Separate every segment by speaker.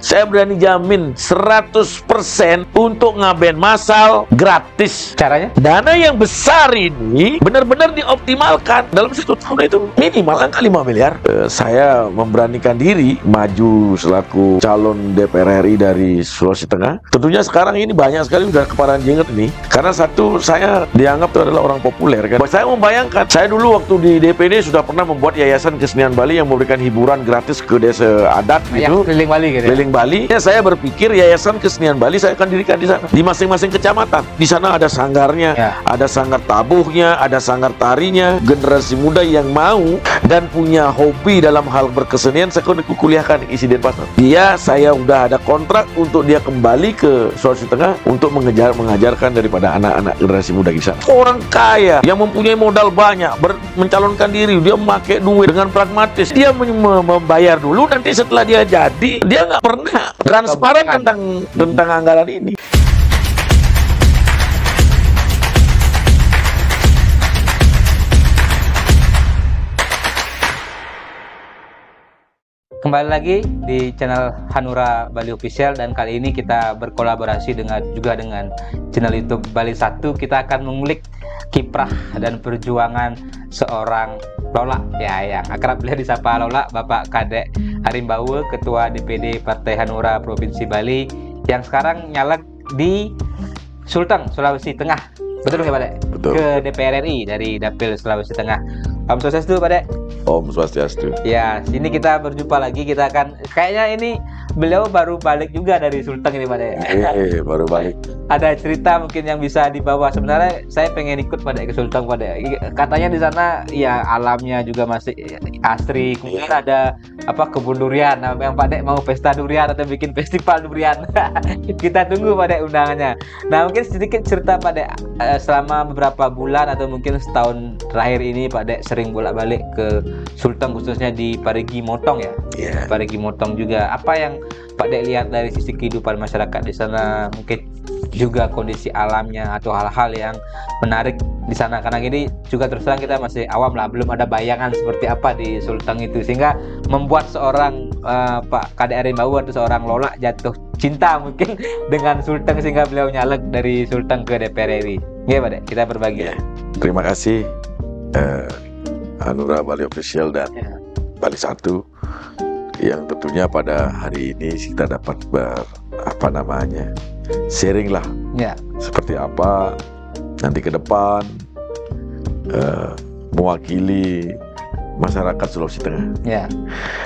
Speaker 1: saya berani jamin 100% untuk ngaben massal gratis.
Speaker 2: Caranya?
Speaker 1: Dana yang besar ini benar-benar dioptimalkan dalam 1 tahun itu minimal angka 5 miliar. Saya memberanikan diri maju selaku calon DPR RI dari Sulawesi Tengah. Tentunya sekarang ini banyak sekali udah keparahan jenggot ini. Karena satu, saya dianggap itu adalah orang populer kan. Saya membayangkan, saya dulu waktu di DPD sudah pernah membuat Yayasan Kesenian Bali yang memberikan hiburan gratis ke desa adat gitu.
Speaker 2: Keliling Bali gitu.
Speaker 1: Keliling Bali. Ya, saya berpikir Yayasan Kesenian Bali saya akan dirikan di sana. Di masing-masing kecamatan. Di sana ada sanggarnya, ada sanggar tabuhnya, ada sanggar tarinya. Generasi muda yang mau dan punya hobi dalam hal berkesenian, saya kuliahkan isi Denpasar. Saya udah ada kontrak untuk dia kembali ke Sulawesi Tengah untuk mengajarkan daripada anak-anak generasi muda di sana. Orang kaya yang mempunyai modal banyak mencalonkan diri, dia memakai duit dengan pragmatis. Dia membayar dulu, nanti setelah dia jadi, dia nggak pernah transparan tentang anggaran ini.
Speaker 2: Kembali lagi di channel Hanura Bali Official, dan kali ini kita berkolaborasi dengan channel YouTube Bali 1. Kita akan mengulik kiprah dan perjuangan seorang Lola, ya, yang akrab beliau disapa Lola, Bapak Kadek Arimbawe, Ketua DPD Partai Hanura Provinsi Bali, yang sekarang nyalek di Sulteng, Sulawesi Tengah. Betul nggak Pak Dek?
Speaker 1: Betul.
Speaker 2: Ke DPR RI dari Dapil Sulawesi Tengah. Om Swastiastu Pak Dek.
Speaker 1: Om Swastiastu.
Speaker 2: Ya, sini kita berjumpa lagi. Kita akan, kayaknya ini beliau baru balik juga dari Sulteng ini Pak Dek.
Speaker 1: Baru balik.
Speaker 2: Ada cerita mungkin yang bisa dibawa. Sebenarnya saya pengen ikut Pak Dek ke Sulteng Pak Dek. Katanya di sana ya alamnya juga masih asri. Kemudian ada kebun durian. Nah, yang Pak Dek mau pesta durian atau bikin festival durian. Kita tunggu Pak Dek undangannya. Nah, mungkin sedikit cerita Pak Dek, selama beberapa bulan atau mungkin setahun terakhir ini Pak Dek sering bolak-balik ke Sulteng, khususnya di Parigi Motong ya.
Speaker 1: Yeah.
Speaker 2: Parigi Motong juga. Apa yang Pak Dek lihat dari sisi kehidupan masyarakat di sana, mungkin juga kondisi alamnya atau hal-hal yang menarik di sana, karena ini juga terus terang kita masih awam lah, belum ada bayangan seperti apa di Sulteng itu, sehingga membuat seorang Pak Kadek Arimbawe atau seorang Lola jatuh cinta mungkin dengan Sulteng, sehingga beliau nyalek dari Sulteng ke DPR RI. Ya Pak Dek, kita berbagi.
Speaker 1: Terima kasih Hanura Bali Official dan Bali 1 yang tentunya pada hari ini kita dapat sharing lah, seperti apa nanti ke depan mewakili masyarakat Sulawesi Tengah.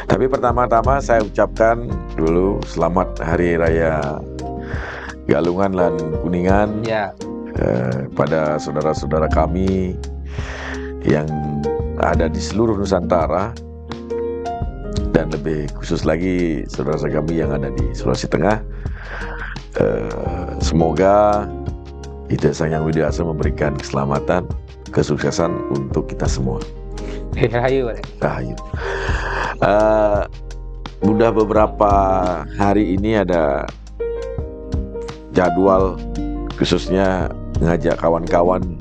Speaker 1: Tapi pertama-tama saya ucapkan dulu selamat Hari Raya Galungan dan Kuningan pada saudara-saudara kami yang ada di seluruh Nusantara, dan lebih khusus lagi saudara-saudara kami yang ada di Sulawesi Tengah. Semoga Ida Sang Yang Widiasa memberikan keselamatan, kesuksesan untuk kita semua.
Speaker 2: Rahayu.
Speaker 1: Udah beberapa hari ini ada jadwal khususnya ngajak kawan-kawan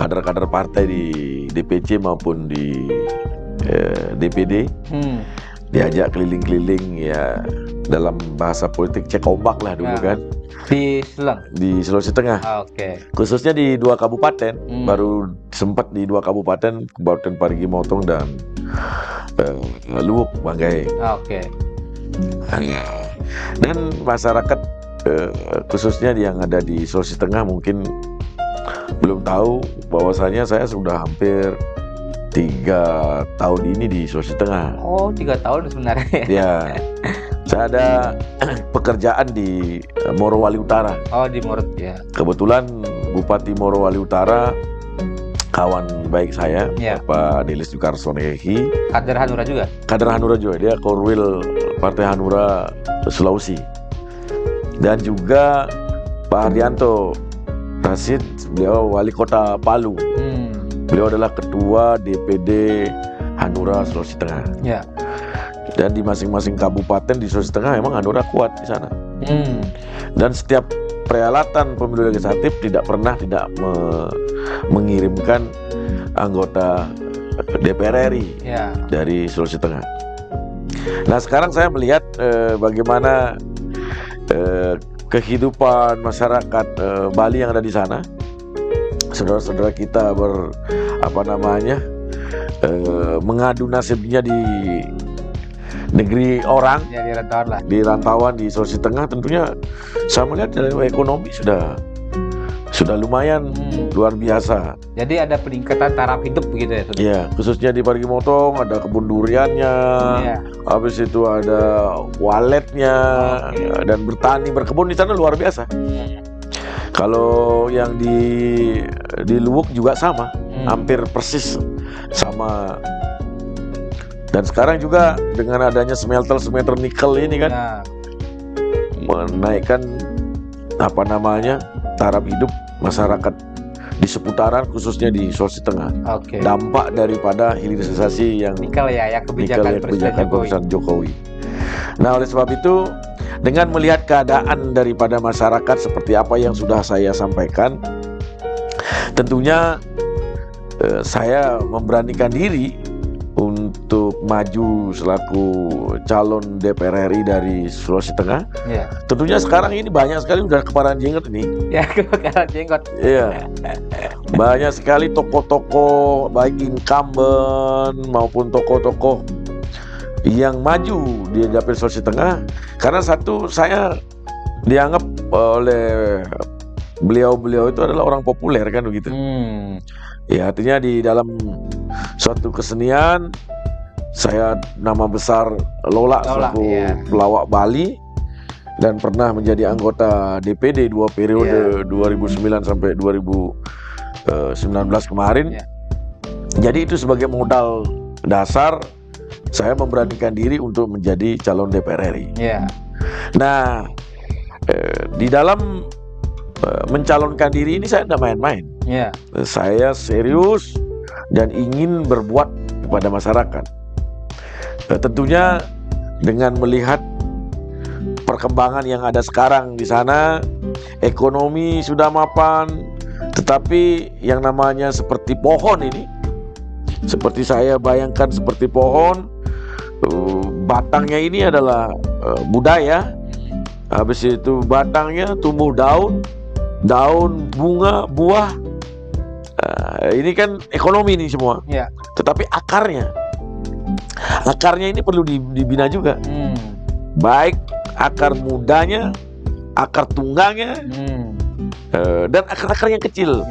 Speaker 1: kader-kader partai di DPC maupun di DPD, diajak keliling-keliling, ya dalam bahasa politik cek ombak lah dulu kan, di Sulawesi Tengah. Khususnya di 2 kabupaten, baru sempat di 2 kabupaten, Kabupaten Parigi Motong dan Luwuk Banggai. Dan masyarakat khususnya yang ada di Sulawesi Tengah mungkin belum tahu bahwasanya saya sudah hampir 3 tahun ini di Sulawesi Tengah.
Speaker 2: 3 tahun sebenarnya.
Speaker 1: Ya, saya ada pekerjaan di Morowali Utara.
Speaker 2: Di Moro ya.
Speaker 1: Kebetulan Bupati Morowali Utara kawan baik saya, Pak Nilis Jukarsonehi.
Speaker 2: Kader Hanura juga? Kader
Speaker 1: Hanura juga, dia Korwil Partai Hanura Sulawesi. Dan juga Pak Hardianto Rasid, beliau Wali Kota Palu. Beliau adalah Ketua DPD Hanura Sulawesi Tengah. Dan di masing-masing kabupaten di Sulawesi Tengah memang Hanura kuat di sana. Dan setiap perhelatan pemilu legislatif tidak pernah tidak mengirimkan anggota DPR RI dari Sulawesi Tengah. Nah sekarang saya melihat bagaimana kehidupan masyarakat Bali yang ada di sana. Saudara-saudara kita mengadu nasibnya di negeri orang,
Speaker 2: ya, di rantauan lah.
Speaker 1: Di rantauan di Sulawesi Tengah. Tentunya saya melihat dari ekonomi sudah lumayan luar biasa.
Speaker 2: Jadi ada peningkatan taraf hidup begitu ya?
Speaker 1: Iya, khususnya di Parigi Motong ada kebun duriannya, habis itu ada waletnya, dan berkebun di sana luar biasa. Kalau yang di Luwuk juga sama, hampir persis sama. Dan sekarang juga dengan adanya smelter nikel ini kan, menaikkan taraf hidup masyarakat di seputaran, khususnya di Sulawesi Tengah. Dampak daripada hilirisasi yang
Speaker 2: nikel ya kebijakan
Speaker 1: Presiden Jokowi. Nah, oleh sebab itu, dengan melihat keadaan daripada masyarakat seperti apa yang sudah saya sampaikan, tentunya saya memberanikan diri untuk maju selaku calon DPR RI dari Sulawesi Tengah. Tentunya sekarang ini banyak sekali udah kebakaran jenggot ini.
Speaker 2: Ya, kebakaran jenggot.
Speaker 1: Iya. Banyak sekali tokoh-tokoh baik incumbent maupun tokoh-tokoh yang maju di dapil Sulawesi Tengah, karena satu, saya dianggap oleh beliau itu adalah orang populer kan begitu. Ya, artinya di dalam suatu kesenian, saya nama besar Lola selaku pelawak Bali, dan pernah menjadi anggota DPD 2 periode 2009 sampai 2019 kemarin. Jadi itu sebagai modal dasar saya memberanikan diri untuk menjadi calon DPR RI. Nah, di dalam mencalonkan diri ini saya tidak main-main. Saya serius dan ingin berbuat kepada masyarakat. Tentunya dengan melihat perkembangan yang ada sekarang di sana, ekonomi sudah mapan, tetapi yang namanya seperti pohon ini, seperti saya bayangkan seperti pohon, batangnya ini adalah budaya, habis itu batangnya tumbuh daun, bunga, buah. Ini kan ekonomi ini semua. Tetapi akarnya ini perlu dibina juga. Baik akar mudanya, akar tunggangnya, dan akar-akar yang kecil.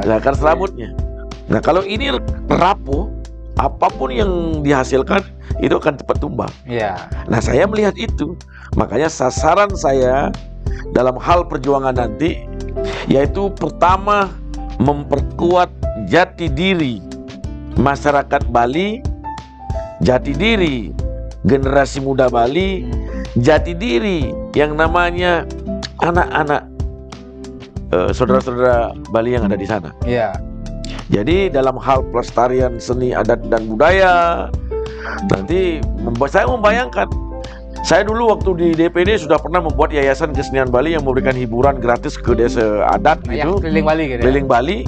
Speaker 1: Akar serabutnya. Nah, kalau ini rapuh, apapun yang dihasilkan itu akan cepat tumbang. Nah, saya melihat itu. Makanya sasaran saya dalam hal perjuangan nanti, yaitu pertama, memperkuat jati diri masyarakat Bali, jati diri generasi muda Bali, jati diri yang namanya anak-anak saudara-saudara Bali yang ada di sana. Jadi dalam hal pelestarian seni adat dan budaya, nanti saya membayangkan, saya dulu waktu di DPD sudah pernah membuat yayasan kesenian Bali yang memberikan hiburan gratis ke desa adat gitu,
Speaker 2: keliling Bali gitu.
Speaker 1: Keliling Bali.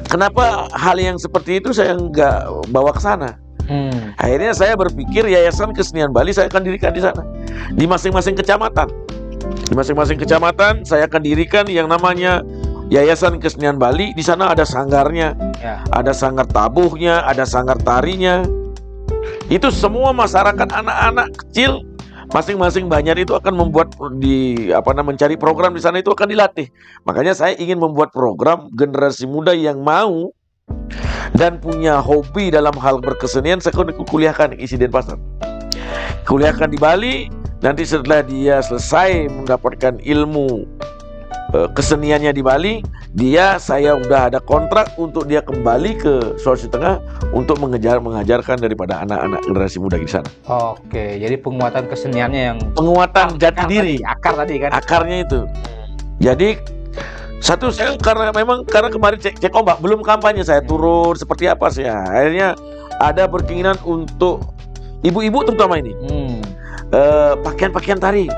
Speaker 1: Kenapa hal yang seperti itu saya nggak bawa ke sana? Akhirnya saya berpikir yayasan kesenian Bali saya akan dirikan di sana, di masing-masing kecamatan. Di masing-masing kecamatan saya akan dirikan yang namanya Yayasan Kesenian Bali. Di sana ada sanggarnya, ada sanggar tabuhnya, ada sanggar tarinya. Itu semua masyarakat anak-anak kecil masing-masing banjar itu akan membuat mencari program di sana, itu akan dilatih. Makanya saya ingin membuat program generasi muda yang mau dan punya hobi dalam hal berkesenian, saya kuliahkan isi Denpasar. Kuliahkan di Bali, nanti setelah dia selesai mendapatkan ilmu keseniannya di Bali, saya udah ada kontrak untuk dia kembali ke Sulawesi Tengah untuk mengajarkan daripada anak-anak generasi muda di sana.
Speaker 2: Jadi penguatan keseniannya, yang
Speaker 1: penguatan jati diri,
Speaker 2: akar tadi kan,
Speaker 1: akarnya itu. Jadi satu, saya karena kemarin cek ombak, belum kampanye, saya turun seperti apa sih. Akhirnya ada berkeinginan untuk ibu-ibu terutama ini pakaian-pakaian tari.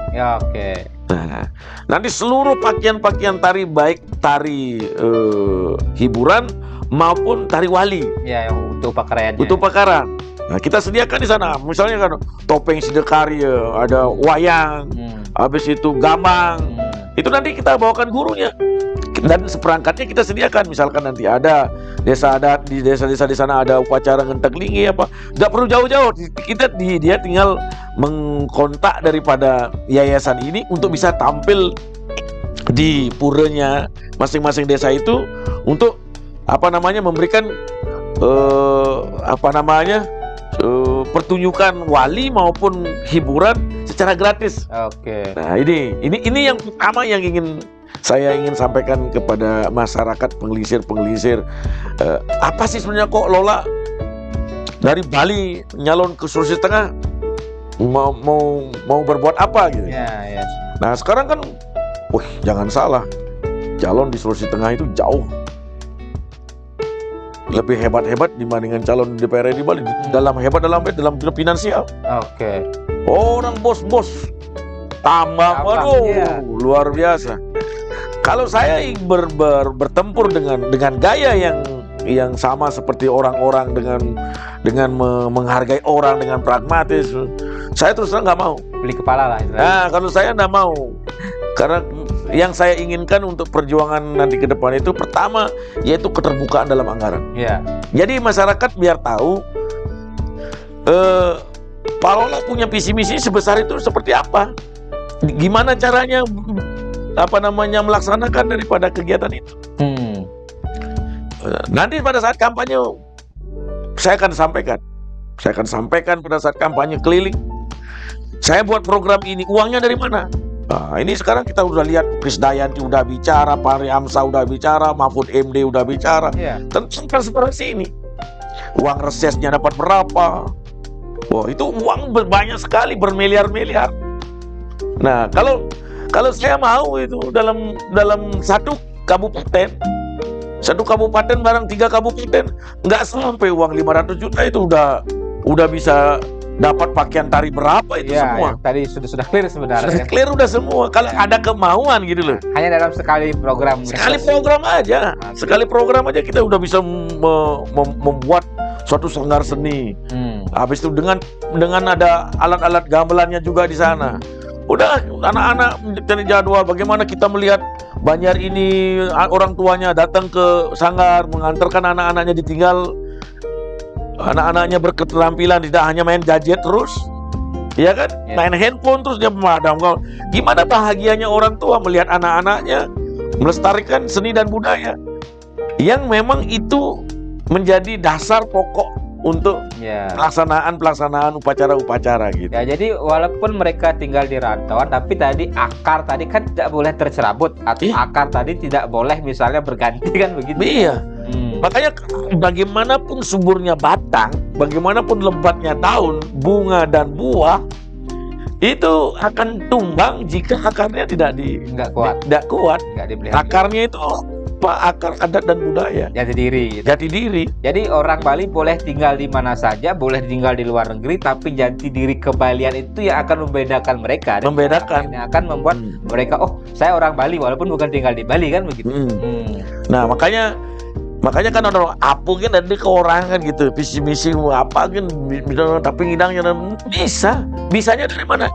Speaker 1: Nah, nanti seluruh pakaian-pakaian tari, baik tari hiburan maupun tari wali,
Speaker 2: untuk pakaiannya.
Speaker 1: Untuk pakaian. Nah, kita sediakan di sana, misalnya kan topeng Sidekarya, ada wayang, habis itu gambang, itu nanti kita bawakan gurunya. Dan seperangkatnya kita sediakan, misalkan nanti ada desa adat di desa-desa di sana ada upacara ngentek lingi apa, nggak perlu jauh-jauh, dia tinggal mengkontak daripada yayasan ini untuk bisa tampil di puranya masing-masing desa itu untuk memberikan pertunjukan wali maupun hiburan secara gratis.
Speaker 2: Oke.
Speaker 1: Nah, ini yang pertama yang saya ingin sampaikan kepada masyarakat penggelisir. Apa sih sebenarnya kok Lola dari Bali nyalon ke Sulawesi Tengah mau berbuat apa gitu?
Speaker 2: Ya.
Speaker 1: Nah, sekarang kan, jangan salah, calon di Sulawesi Tengah itu jauh lebih hebat dibandingkan calon DPR di Bali. Dalam finansial.
Speaker 2: Oke.
Speaker 1: Orang bos tambah, luar biasa. Kalau saya bertempur dengan gaya yang sama seperti orang-orang dengan menghargai orang dengan pragmatis, saya terus terang nggak mau.
Speaker 2: Beli kepala lah.
Speaker 1: Nah, kalau saya nggak mau, karena yang saya inginkan untuk perjuangan nanti ke depan itu pertama yaitu keterbukaan dalam anggaran.
Speaker 2: Iya.
Speaker 1: Jadi masyarakat biar tahu Pak Lola punya visi misi sebesar itu seperti apa, gimana caranya melaksanakan daripada kegiatan itu. Nanti pada saat kampanye saya akan sampaikan pada saat kampanye keliling. Saya buat program ini, uangnya dari mana? Nah, ini sekarang kita udah lihat Krisdayanti udah bicara, Fahri Hamzah udah bicara, Mahfud MD udah bicara tentang transparansi ini. Uang resesnya dapat berapa? Wah, itu uang banyak sekali, bermiliar-miliar. Nah, kalau saya mau itu dalam satu kabupaten barang 3 kabupaten nggak sampai uang 500 juta itu udah bisa dapat pakaian tari berapa itu semua.
Speaker 2: Tadi sudah clear sebenarnya.
Speaker 1: Sudah clear udah semua. Kalau ada kemauan gitu loh.
Speaker 2: Hanya dalam sekali program.
Speaker 1: Sekali program aja kita udah bisa membuat suatu sanggar seni. Habis itu dengan ada alat-alat gamelannya juga di sana. Udah anak-anak mencari jadwal bagaimana kita melihat Banjar ini orang tuanya datang ke sanggar mengantarkan anak-anaknya ditinggal. Anak-anaknya berketerampilan, tidak hanya main gadget terus, ya kan? Main handphone terus dia memadam. Gimana bahagianya orang tua melihat anak-anaknya melestarikan seni dan budaya yang memang itu menjadi dasar pokok untuk pelaksanaan upacara-upacara gitu.
Speaker 2: Ya, jadi walaupun mereka tinggal di rantauan, tapi tadi akar tadi kan tidak boleh tercerabut atau akar tadi tidak boleh misalnya berganti kan begitu.
Speaker 1: Iya. Makanya bagaimanapun suburnya batang, bagaimanapun lebatnya daun, bunga dan buah, itu akan tumbang jika akarnya tidak kuat. Akarnya itu akar adat dan budaya.
Speaker 2: Jati diri. Jadi orang Bali boleh tinggal di mana saja, boleh tinggal di luar negeri, tapi jati diri kebalian itu yang akan membedakan mereka. Yang akan membuat mereka, saya orang Bali walaupun bukan tinggal di Bali kan begitu.
Speaker 1: Nah, makanya kan ada apa kan ada ke orang kan gitu, visi misi apa kan, tapi ngidangnya bisanya dari mana?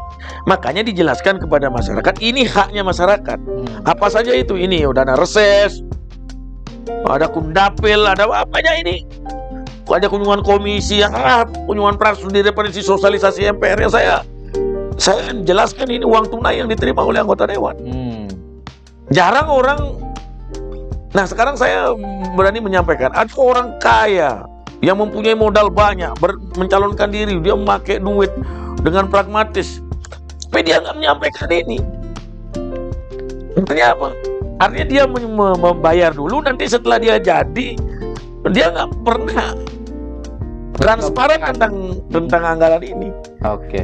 Speaker 1: Makanya dijelaskan kepada masyarakat, ini haknya masyarakat. Apa saja itu? Ini dana reses, ada kundapil, ada apanya ini? Ada kunjungan komisi, kunjungan praksi di referensi sosialisasi MPR yang saya jelaskan ini uang tunai yang diterima oleh anggota dewan. Jarang orang. Nah, sekarang saya berani menyampaikan, ada orang kaya yang mempunyai modal banyak, mencalonkan diri, dia memakai duit dengan pragmatis, tapi dia nggak menyampaikan ini. Artinya apa? Artinya dia membayar dulu, nanti setelah dia jadi, dia nggak pernah transparan tentang anggaran ini.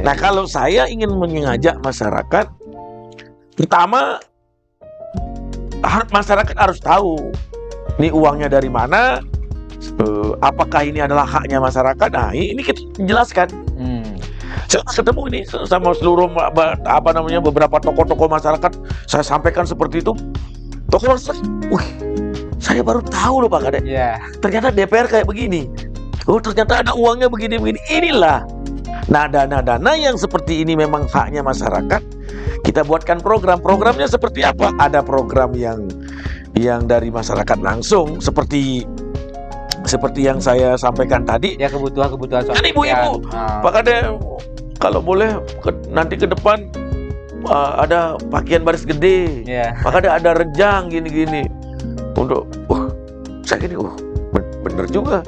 Speaker 1: Nah, kalau saya ingin mengajak masyarakat, pertama masyarakat harus tahu ini uangnya dari mana, apakah ini adalah haknya masyarakat. Nah, ini kita jelaskan. Saya ketemu ini sama seluruh beberapa tokoh-tokoh masyarakat, saya sampaikan seperti itu. Tokoh masyarakat, saya baru tahu loh Pak Kadek. Ternyata DPR kayak begini. Oh ternyata ada uangnya begini-begini. Inilah. Nah dana-dana yang seperti ini memang haknya masyarakat. Kita buatkan program-programnya seperti apa? Ada program yang dari masyarakat langsung seperti yang saya sampaikan tadi.
Speaker 2: Ya kebutuhan
Speaker 1: Kan ibu-ibu, Pak Kade, kalau boleh nanti ke depan ada pakaian baris gede. Pak Kade ada rejang gini-gini. Untuk saya gini, bener juga.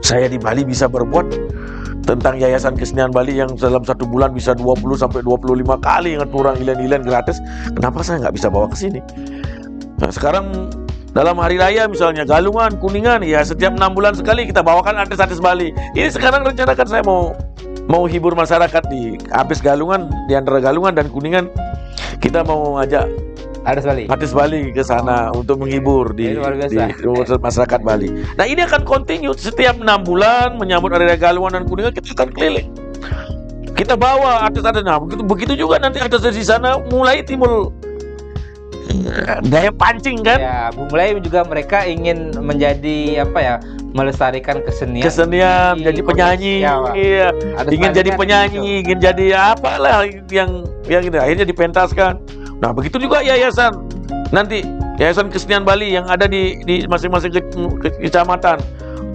Speaker 1: Saya di Bali bisa berbuat tentang Yayasan Kesenian Bali yang dalam 1 bulan bisa 20 sampai 25 kali ngeturang ilen-ilen gratis. Kenapa saya nggak bisa bawa ke sini? Nah, sekarang dalam hari raya misalnya Galungan, Kuningan, ya setiap 6 bulan sekali kita bawakan artis-artis Bali. Ini sekarang rencanakan saya mau hibur masyarakat habis Galungan, di antara Galungan dan Kuningan kita mau ngajak artis Bali ke sana untuk menghibur di masyarakat Bali. Nah ini akan continue setiap 6 bulan menyambut hari raya Galungan dan Kuningan, kita akan keliling. Kita bawa artis-artis. Nah begitu juga nanti artis di sana mulai timbul daya pancing kan?
Speaker 2: Ya, mulai juga mereka ingin menjadi melestarikan kesenian,
Speaker 1: jadi penyanyi, iya. Ingin jadi penyanyi, ingin jadi apalah yang gitu. Akhirnya dipentaskan. Nah begitu juga yayasan nanti, Yayasan Kesenian Bali yang ada di masing-masing kecamatan.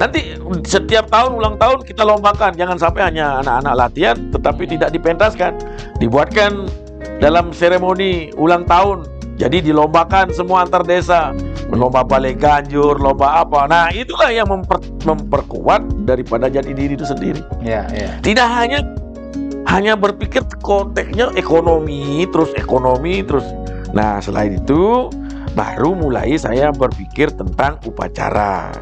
Speaker 1: Nanti setiap tahun ulang tahun kita lombakan, jangan sampai hanya anak-anak latihan tetapi tidak dipentaskan, dibuatkan dalam seremoni ulang tahun. Jadi dilombakan semua antar desa, lomba balai ganjur, lomba apa. Nah itulah yang memperkuat daripada jati diri itu sendiri. Tidak hanya berpikir konteksnya ekonomi terus. Nah selain itu baru mulai saya berpikir tentang upacara.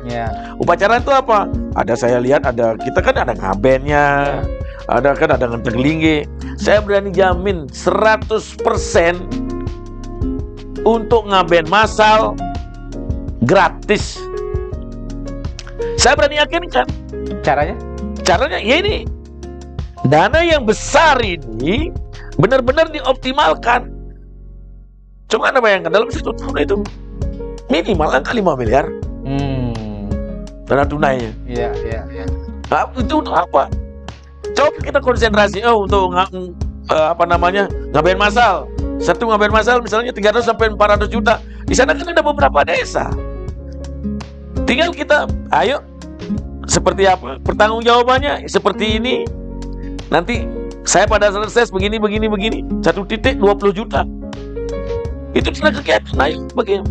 Speaker 1: Upacara itu apa? Saya lihat kita kan ada ngabennya, ada ngenteng lingge. Saya berani jamin 100% untuk ngaben massal gratis. Saya berani yakinkan. Caranya ya ini. Dana yang besar ini benar-benar dioptimalkan. Cuma Anda bayangkan dalam 1 tahun itu minimal angka 5 miliar dana tunainya. Nah, itu untuk apa? Coba kita konsentrasi untuk ngaben massal. Satu ngaben massal misalnya 300 sampai 400 juta. Di sana kan ada beberapa desa. Tinggal kita, ayo seperti apa? Pertanggungjawabannya seperti ini. Nanti saya pada selesai begini 1 titik 20 juta. Itu sudah kegiatan. Ayo bagaimana?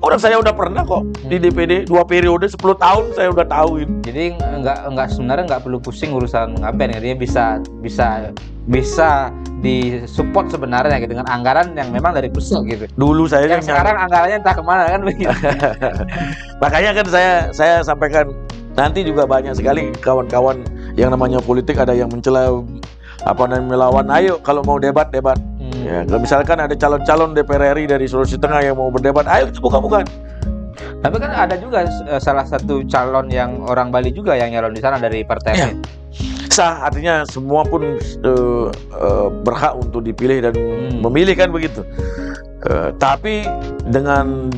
Speaker 1: Orang saya udah pernah kok di DPD 2 periode 10 tahun saya udah tahu itu.
Speaker 2: Jadi sebenarnya nggak perlu pusing urusan ngaben, dia bisa disupport sebenarnya gitu, dengan anggaran yang memang dari pusat gitu.
Speaker 1: Dulu saya
Speaker 2: yang sekarang anggarannya entah kemana kan begitu.
Speaker 1: Makanya kan saya sampaikan nanti juga banyak sekali kawan-kawan yang namanya politik ada yang mencela melawan. Ayo kalau mau debat. Ya, misalkan ada calon-calon DPR RI dari Sulawesi Tengah yang mau berdebat, ayo kita buka-bukaan.
Speaker 2: Tapi kan ada juga salah satu calon yang orang Bali juga yang nyalon di sana dari partai
Speaker 1: sah, artinya semua pun berhak untuk dipilih dan memilih kan begitu. Tapi dengan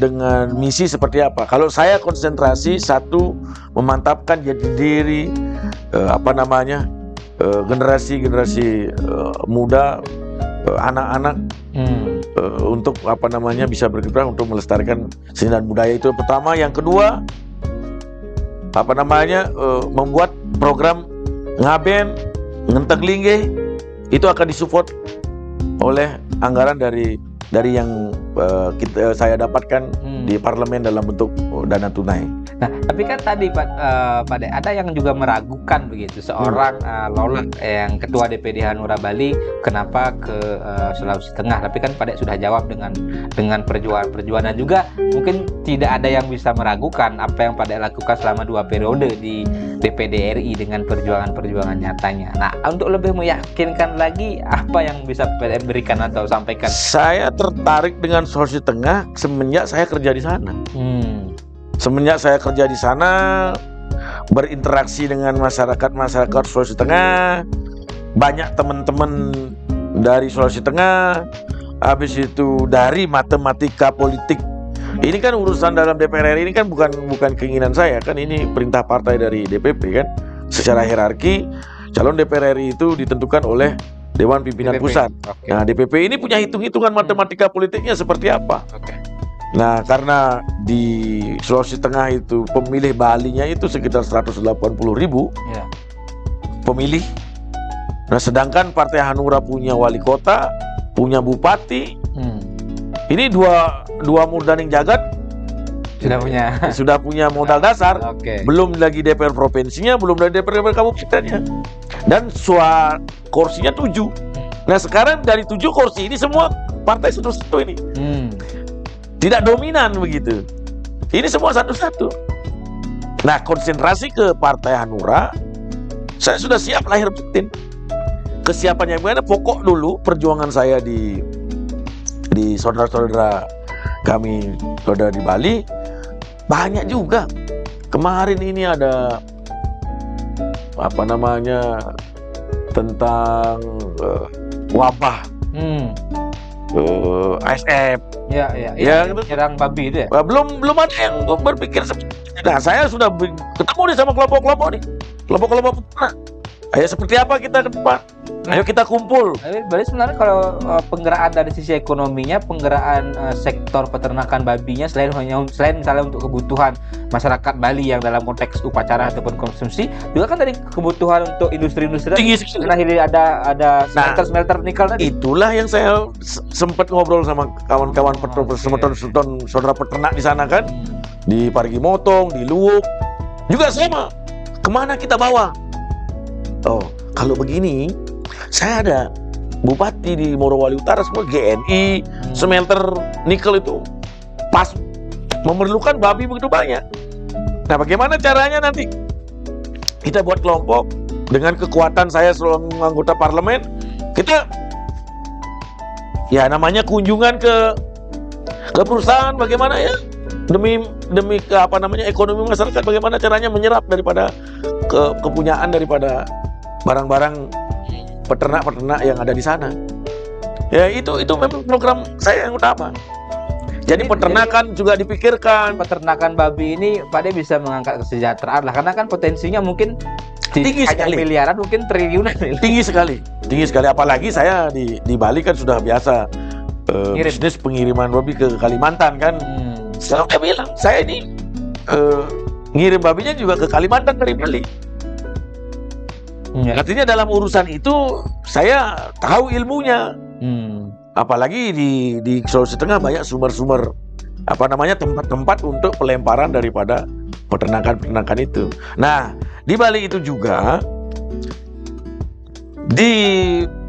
Speaker 1: misi seperti apa? Kalau saya konsentrasi satu, memantapkan jati diri generasi muda, anak-anak untuk bisa berkiprah untuk melestarikan seni dan budaya itu pertama. Yang kedua membuat program ngaben ngenteng lingge itu akan disupport oleh anggaran dari yang saya dapatkan di parlemen dalam bentuk dana tunai.
Speaker 2: Nah, tapi kan tadi Pak Dek, ada yang juga meragukan begitu, seorang Lola yang ketua DPD Hanura Bali kenapa ke Sulawesi Tengah. Tapi kan Pak Dek sudah jawab dengan perjuangan juga. Mungkin tidak ada yang bisa meragukan apa yang Pak Dek lakukan selama 2 periode di DPD RI dengan perjuangan nyatanya. Nah, untuk lebih meyakinkan lagi, apa yang bisa Pak Dek berikan atau sampaikan?
Speaker 1: Saya tertarik dengan Sulawesi Tengah semenjak saya kerja di sana. Semenjak saya kerja di sana, berinteraksi dengan masyarakat Sulawesi Tengah, banyak teman-teman dari Sulawesi Tengah, habis itu dari matematika politik. Ini kan urusan dalam DPR RI, ini kan bukan keinginan saya, kan ini perintah partai dari DPP kan. secara hierarki calon DPR RI itu ditentukan oleh Dewan Pimpinan
Speaker 2: DPP.
Speaker 1: Pusat.
Speaker 2: Oke.
Speaker 1: Nah, DPP ini punya hitung-hitungan matematika politiknya seperti apa.
Speaker 2: Oke.
Speaker 1: Nah, karena di Sulawesi Tengah itu pemilih Balinya itu sekitar 180.000
Speaker 2: Ya.
Speaker 1: pemilih. Nah, sedangkan Partai Hanura punya wali kota, punya bupati. Ini dua Murdaning Jagat
Speaker 2: Sudah punya.
Speaker 1: sudah punya modal dasar.
Speaker 2: Oke.
Speaker 1: Belum lagi DPR provinsinya, belum lagi DPR kabupatennya. Dan kursinya 7. Nah, sekarang dari 7 kursi ini semua partai satu-satu ini. Tidak dominan begitu. Ini semua satu-satu. Nah, konsentrasi ke Partai Hanura, saya sudah siap lahir batin. Kesiapannya gimana? Pokok dulu perjuangan saya di saudara-saudara kami, saudara di Bali, banyak juga. Kemarin ini ada apa namanya tentang wabah ASF.
Speaker 2: Ya, nyerang babi itu ya.
Speaker 1: Belum ada yang berpikir seperti itu. Nah, saya sudah ketemu nih sama kelompok-kelompok peternak. Ayo seperti apa kita ke depan? Ayo kita kumpul.
Speaker 2: Berarti sebenarnya kalau penggeraan dari sisi ekonominya, penggeraan sektor peternakan babinya selain misalnya untuk kebutuhan masyarakat Bali yang dalam konteks upacara ataupun konsumsi, juga kan dari kebutuhan untuk industri-industri
Speaker 1: tinggi sekali.
Speaker 2: Karena ini ada smelter nikel tadi.
Speaker 1: Itulah yang saya sempat ngobrol sama kawan-kawan saudara peternak di sana kan, di Parigi Motong, di Luwuk, juga sama. Kemana kita bawa? Oh, kalau begini, saya ada bupati di Morowali Utara semua GNI, smelter nikel itu pas memerlukan babi begitu banyak. Nah, bagaimana caranya nanti? Kita buat kelompok dengan kekuatan saya sebagai anggota parlemen, kita ya namanya kunjungan ke perusahaan, bagaimana ya demi apa namanya ekonomi masyarakat, bagaimana caranya menyerap daripada kepunyaan daripada barang-barang peternak-peternak yang ada di sana. Ya itu memang program saya yang utama. Jadi peternakan juga dipikirkan.
Speaker 2: Peternakan babi ini Pak De bisa mengangkat kesejahteraan lah, karena kan potensinya mungkin
Speaker 1: tinggi sekali,
Speaker 2: miliaran, mungkin triliunan.
Speaker 1: Tinggi sekali. Apalagi saya di Bali kan sudah biasa bisnis pengiriman babi ke Kalimantan kan. Saya bilang saya ini ngirim babinya juga ke Kalimantan dari Bali. Artinya dalam urusan itu saya tahu ilmunya. Apalagi di Sulawesi Tengah banyak sumber-sumber apa namanya tempat-tempat untuk pelemparan daripada peternakan itu. Nah, di Bali itu juga di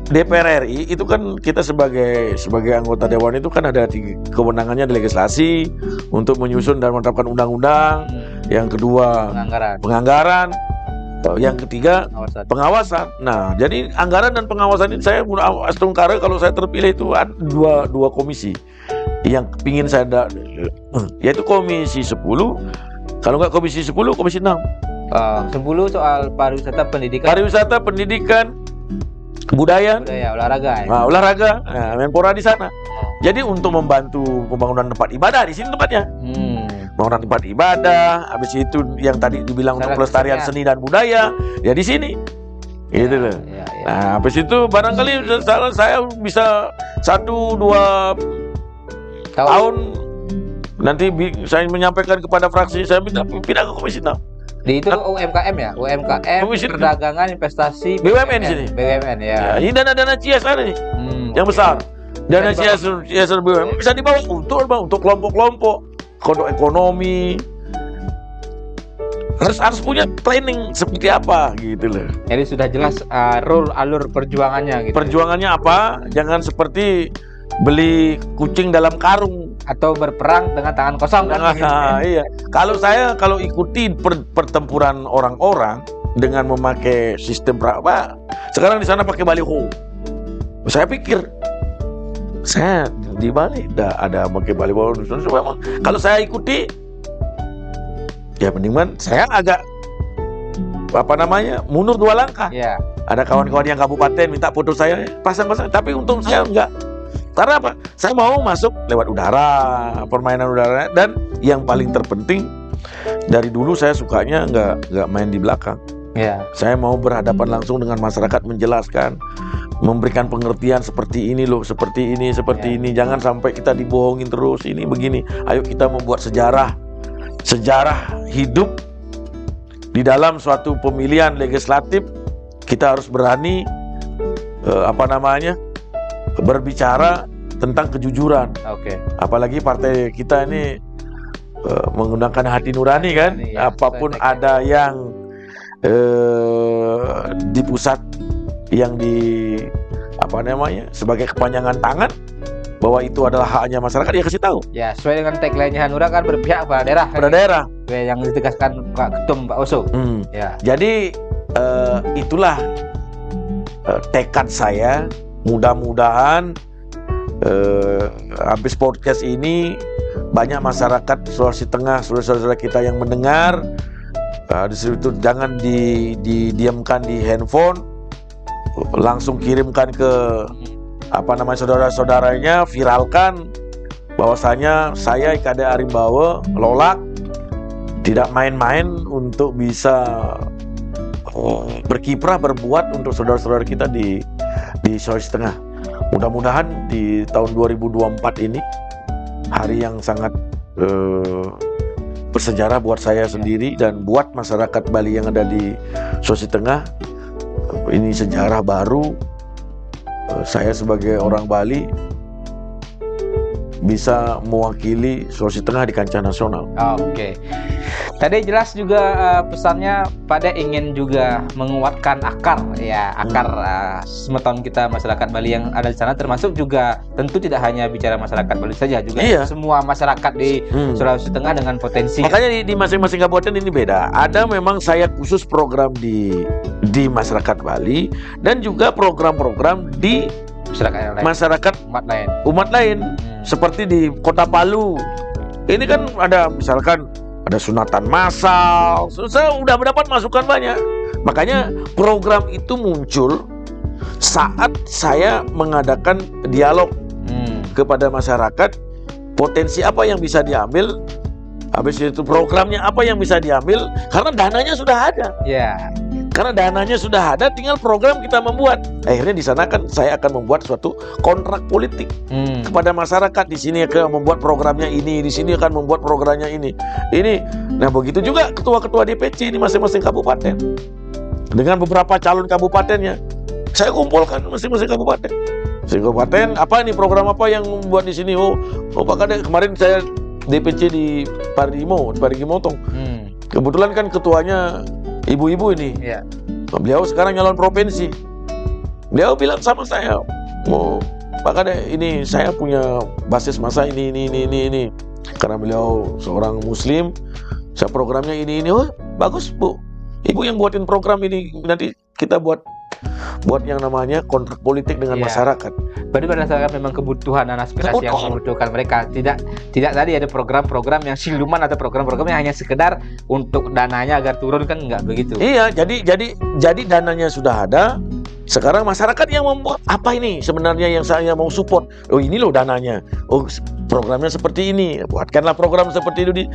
Speaker 1: DPR RI itu kan kita sebagai anggota dewan itu kan ada kewenangannya di legislasi untuk menyusun dan menetapkan undang-undang. Yang kedua penganggaran. Yang ketiga pengawasan. Nah, jadi anggaran dan pengawasan ini saya Astungkara kalau saya terpilih itu ada dua komisi yang pingin saya yaitu komisi 10. Kalau nggak komisi 10, komisi 6.
Speaker 2: 10 soal pariwisata
Speaker 1: pendidikan, budaya,
Speaker 2: olahraga.
Speaker 1: Olahraga. Nah, Menpora di sana. Jadi untuk membantu pembangunan tempat ibadah di sini tempatnya. Pembangunan tempat ibadah, habis itu yang tadi dibilang untuk pelestarian seni dan budaya, ya di sini. Gitu loh. Nah, habis itu barangkali saya bisa 1-2 tahun nanti saya menyampaikan kepada fraksi saya pindah ke komisi 6.
Speaker 2: Di itu UMKM ya, UMKM, perdagangan, investasi,
Speaker 1: BUMN di sini.
Speaker 2: BUMN ya.
Speaker 1: Ini dana CIS ada nih, yang besar. Dana CIS BUMN bisa dibawa untuk kelompok-kelompok. Kodok ekonomi harus punya planning seperti apa gitu loh.
Speaker 2: Jadi sudah jelas alur perjuangannya gitu.
Speaker 1: Perjuangannya apa? Jangan seperti beli kucing dalam karung
Speaker 2: atau berperang dengan tangan kosong kan?
Speaker 1: Iya. Kalau ikuti pertempuran orang-orang dengan memakai sistem sekarang di sana pakai baliho. Saya pikir saya di Bali ada pakai baliho. Kalau saya ikuti, ya mendingan saya agak mundur 2 langkah.
Speaker 2: Yeah.
Speaker 1: Ada kawan-kawan yang kabupaten minta foto saya, pasang-pasang. Tapi untung saya enggak. Karena apa? Saya mau masuk lewat udara, permainan udara. Dan yang paling terpenting, dari dulu saya sukanya enggak main di belakang. Saya mau berhadapan langsung dengan masyarakat, menjelaskan, memberikan pengertian seperti ini loh, seperti ini, seperti ini. Jangan sampai kita dibohongin terus, ini begini. Ayo kita membuat sejarah hidup di dalam suatu pemilihan legislatif. Kita harus berani berbicara tentang kejujuran. Apalagi partai kita ini menggunakan hati nurani kan. Apapun ada yang di pusat yang sebagai kepanjangan tangan bahwa itu adalah haknya masyarakat, ya kasih tahu.
Speaker 2: Ya, sesuai dengan tagline-nya Hanura kan, berpihak pada daerah.
Speaker 1: Pada daerah.
Speaker 2: Yang ditegaskan Pak Ketum, Pak Oso.
Speaker 1: Ya. Jadi itulah tekad saya. Mudah-mudahan habis podcast ini banyak masyarakat Sulawesi Tengah, saudara-saudara kita yang mendengar. Di situ jangan didiamkan di handphone, langsung kirimkan ke saudara-saudaranya, viralkan bahwasanya saya IKD Arimbawa Lolak tidak main-main untuk bisa berkiprah, berbuat untuk saudara-saudara kita di Sulawesi Tengah. Mudah-mudahan di tahun 2024 ini hari yang sangat bersejarah buat saya sendiri dan buat masyarakat Bali yang ada di Sulawesi Tengah. Ini sejarah baru. Saya sebagai orang Bali bisa mewakili Sulawesi Tengah di kancah nasional.
Speaker 2: Tadi jelas juga pesannya pada ingin juga menguatkan akar semeton kita masyarakat Bali yang ada di sana, termasuk juga tentu tidak hanya bicara masyarakat Bali saja, juga semua masyarakat di Sulawesi Tengah dengan potensi.
Speaker 1: Makanya di masing-masing kabupaten ini beda. Ada memang saya khusus program di masyarakat Bali dan juga program-program di masyarakat umat lain. Seperti di Kota Palu. Ini kan ada misalkan ada sunatan massal. Saya udah mendapat masukan banyak. Makanya program itu muncul saat saya mengadakan dialog kepada masyarakat, potensi apa yang bisa diambil, habis itu programnya apa yang bisa diambil, karena dananya sudah ada. Karena dananya sudah ada, tinggal program kita membuat. Akhirnya di sana kan saya akan membuat suatu kontrak politik kepada masyarakat. Di sini akan membuat programnya ini, di sini akan membuat programnya ini. Nah begitu juga ketua-ketua DPC di masing-masing kabupaten dengan beberapa calon kabupatennya. Saya kumpulkan masing-masing kabupaten. Apa ini program apa yang membuat di sini? Pak Kade, kemarin saya DPC di Parigi Motong. Kebetulan kan ketuanya ibu-ibu ini. Beliau sekarang nyalon provinsi. Beliau bilang sama saya, Pak Kade, ini saya punya basis massa ini. Karena beliau seorang Muslim, saya programnya ini. Bagus Bu, Ibu yang buatin program ini, nanti kita buat yang namanya kontrak politik dengan masyarakat.
Speaker 2: Berarti berdasarkan memang kebutuhan dan aspirasi yang membutuhkan mereka. Tidak tadi ada program-program yang siluman atau program-program yang hanya sekedar untuk dananya agar turun, kan enggak begitu.
Speaker 1: Iya, jadi dananya sudah ada. Sekarang masyarakat yang membuat apa ini sebenarnya yang saya mau support. Ini loh dananya. Programnya seperti ini. Buatkanlah program seperti itu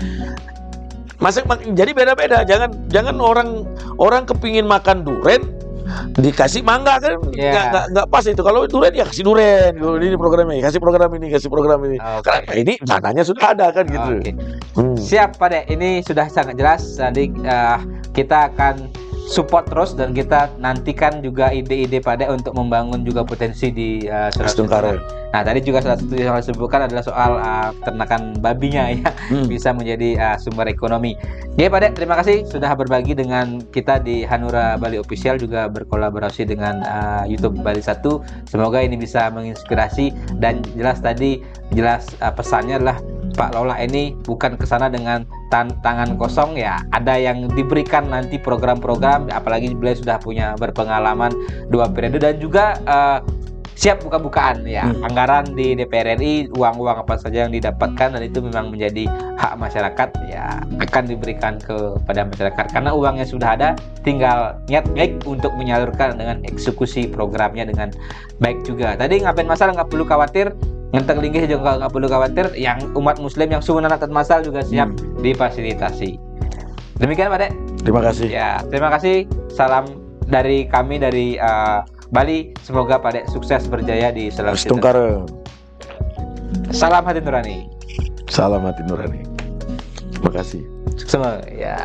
Speaker 1: jadi beda-beda. Jangan orang kepingin makan duren dikasih mangga kan, nggak pas itu. Kalau duren ya kasih duren, ini programnya, kasih program ini. Karena ini dananya sudah ada kan gitu.
Speaker 2: Siap Pak Dek, ini sudah sangat jelas. Nanti kita akan support terus dan kita nantikan juga ide-ide Pak Dek untuk membangun juga potensi di Sulawesi Tengah. Nah tadi juga salah satu yang harus disebutkan adalah soal ternakan babinya ya, bisa menjadi sumber ekonomi. Ya Pak Dek, terima kasih sudah berbagi dengan kita di Hanura Bali Official, juga berkolaborasi dengan YouTube Bali 1. Semoga ini bisa menginspirasi dan jelas pesannya adalah Pak Lola ini bukan kesana dengan tangan kosong ya. Ada yang diberikan nanti program-program, apalagi beliau sudah punya berpengalaman 2 periode dan juga siap buka-bukaan ya. Anggaran di DPR RI, uang-uang apa saja yang didapatkan dan itu memang menjadi hak masyarakat ya, akan diberikan kepada masyarakat karena uangnya sudah ada, tinggal niat baik untuk menyalurkan dengan eksekusi programnya dengan baik juga. Tadi ngapain masalah nggak perlu khawatir, ngenteng linggih juga nggak perlu khawatir, yang umat muslim yang sunan atat masal juga siap difasilitasi. Demikian Pak Dek.
Speaker 1: Terima kasih.
Speaker 2: Ya, terima kasih. Salam dari kami dari Bali. Semoga Pak Dek sukses berjaya di Sulawesi
Speaker 1: Tengah.
Speaker 2: Salam hati nurani.
Speaker 1: Salam hati nurani. Terima kasih.
Speaker 2: Semua ya.